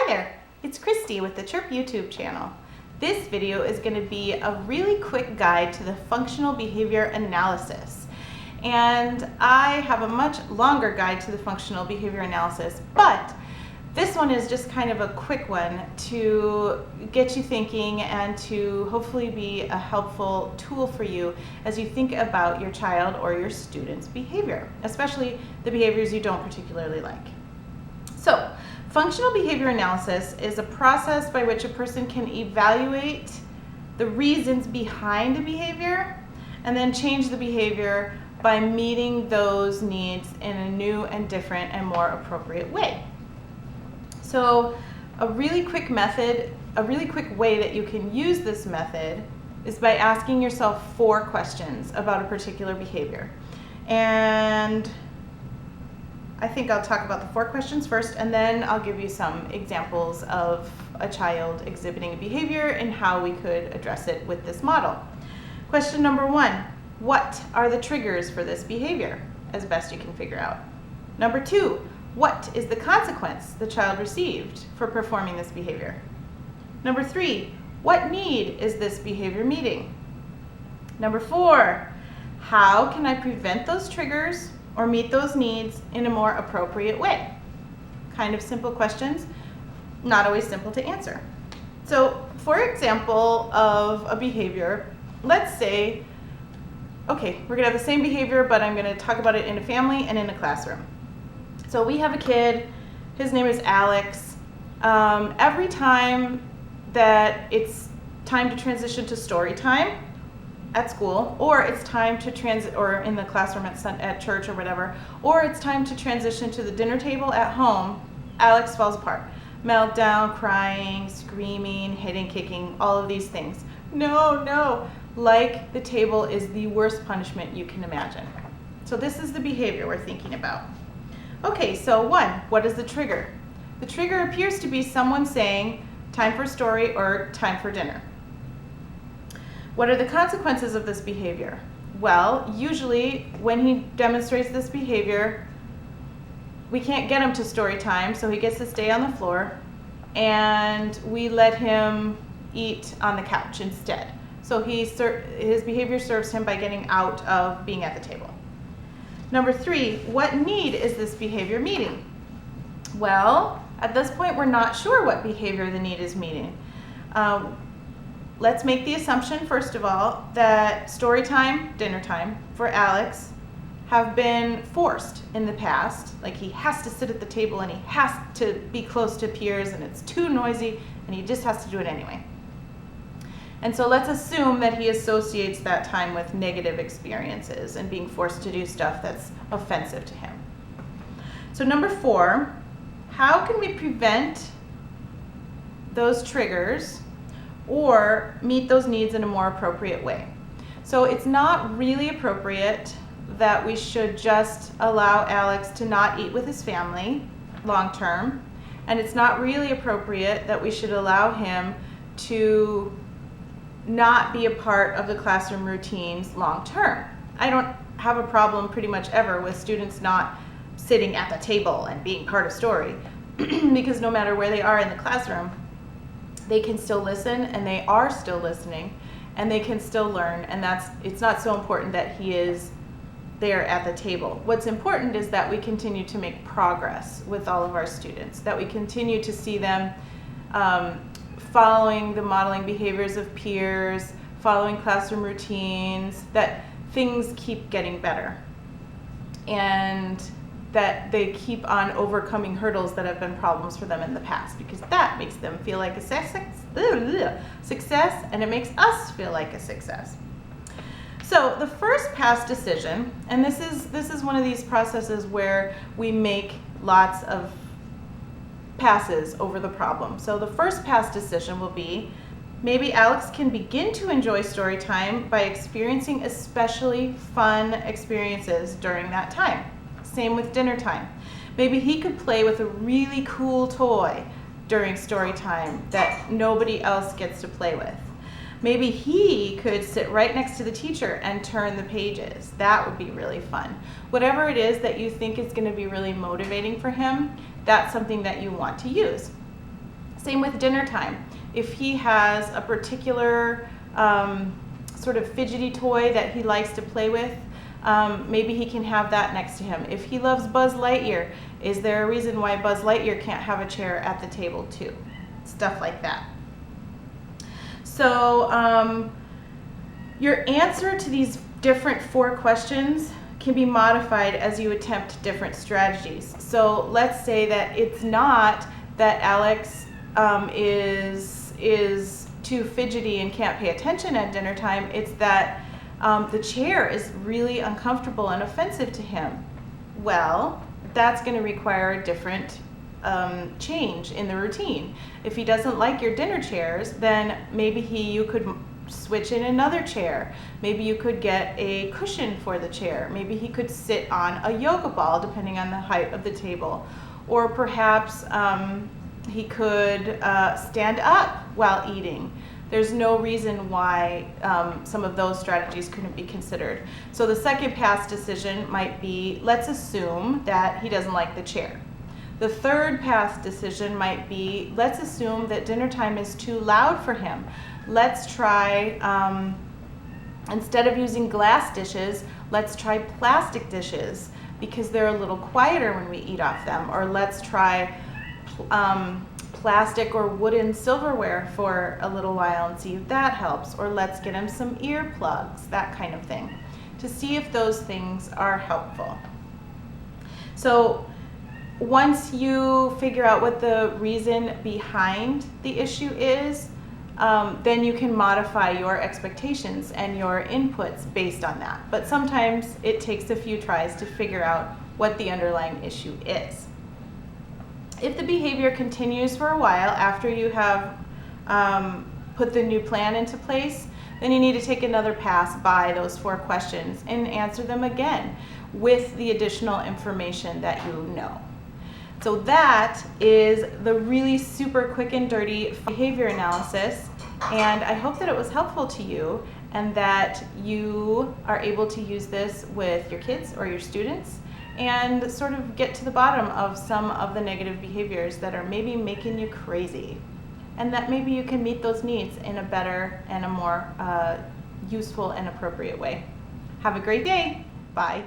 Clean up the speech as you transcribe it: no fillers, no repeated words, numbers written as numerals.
Hi there, it's Christy with the Chirp YouTube channel. This video is going to be a really quick guide to the functional behavior analysis. And I have a much longer guide to the functional behavior analysis, but this one is just kind of a quick one to get you thinking and to hopefully be a helpful tool for you as you think about your child or your student's behavior, especially the behaviors you don't particularly like. So, functional behavior analysis is a process by which a person can evaluate the reasons behind a behavior and then change the behavior by meeting those needs in a new and different and more appropriate way. So a really quick way that you can use this method is by asking yourself 4 questions about a particular behavior. And I think I'll talk about the 4 questions first, and then I'll give you some examples of a child exhibiting a behavior and how we could address it with this model. Question number 1, what are the triggers for this behavior, as best you can figure out? Number 2, what is the consequence the child received for performing this behavior? Number 3, what need is this behavior meeting? Number 4, how can I prevent those triggers or meet those needs in a more appropriate way? Kind of simple questions, not always simple to answer. So, for example of a behavior, let's say, okay, we're gonna have the same behavior, but I'm gonna talk about it in a family and in a classroom. So we have a kid, his name is Alex. Every time that it's time to transition to story time at school, or it's time to or in the classroom at church or whatever, or it's time to transition to the dinner table at home, Alex falls apart. Meltdown, crying, screaming, hitting, kicking, all of these things. No, like the table is the worst punishment you can imagine. So this is the behavior we're thinking about. Okay, so 1, what is the trigger? The trigger appears to be someone saying, time for story or time for dinner. What are the consequences of this behavior? Well, usually when he demonstrates this behavior, we can't get him to story time, so he gets to stay on the floor, and we let him eat on the couch instead. So his behavior serves him by getting out of being at the table. Number 3, what need is this behavior meeting? Well, at this point, we're not sure what behavior the need is meeting. Let's make the assumption, first of all, that story time, dinner time for Alex have been forced in the past. Like he has to sit at the table and he has to be close to peers and it's too noisy and he just has to do it anyway. And so let's assume that he associates that time with negative experiences and being forced to do stuff that's offensive to him. So number 4, how can we prevent those triggers or meet those needs in a more appropriate way? So it's not really appropriate that we should just allow Alex to not eat with his family long term, and it's not really appropriate that we should allow him to not be a part of the classroom routines long term. I don't have a problem pretty much ever with students not sitting at the table and being part of story because no matter where they are in the classroom, they can still listen and they are still listening and they can still learn, and it's not so important that he is there at the table. What's important is that we continue to make progress with all of our students, that we continue to see them following the modeling behaviors of peers, following classroom routines, that things keep getting better, and that they keep on overcoming hurdles that have been problems for them in the past, because that makes them feel like a success, and it makes us feel like a success. So the first pass decision, and this is one of these processes where we make lots of passes over the problem. So the first pass decision will be, maybe Alex can begin to enjoy story time by experiencing especially fun experiences during that time. Same with dinner time. Maybe he could play with a really cool toy during story time that nobody else gets to play with. Maybe he could sit right next to the teacher and turn the pages. That would be really fun. Whatever it is that you think is going to be really motivating for him, that's something that you want to use. Same with dinner time. If he has a particular sort of fidgety toy that he likes to play with, maybe he can have that next to him. If he loves Buzz Lightyear, is there a reason why Buzz Lightyear can't have a chair at the table too? Stuff like that. So your answer to these different 4 questions can be modified as you attempt different strategies. So let's say that it's not that Alex is too fidgety and can't pay attention at dinner time. It's that the chair is really uncomfortable and offensive to him. Well, that's going to require a different change in the routine. If he doesn't like your dinner chairs, then maybe you could switch in another chair. Maybe you could get a cushion for the chair. Maybe he could sit on a yoga ball, depending on the height of the table. Or perhaps he could stand up while eating. There's no reason why some of those strategies couldn't be considered. So the second pass decision might be, let's assume that he doesn't like the chair. The third pass decision might be, let's assume that dinner time is too loud for him. Let's try, instead of using glass dishes, let's try plastic dishes because they're a little quieter when we eat off them. Or let's try plastic or wooden silverware for a little while and see if that helps. Or let's get him some earplugs, that kind of thing, to see if those things are helpful. So once you figure out what the reason behind the issue is, then you can modify your expectations and your inputs based on that. But sometimes it takes a few tries to figure out what the underlying issue is. If the behavior continues for a while after you have put the new plan into place, then you need to take another pass by those 4 questions and answer them again with the additional information that you know. So that is the really super quick and dirty behavior analysis, and I hope that it was helpful to you and that you are able to use this with your kids or your students and sort of get to the bottom of some of the negative behaviors that are maybe making you crazy, and that maybe you can meet those needs in a better and a more useful and appropriate way. Have a great day. Bye.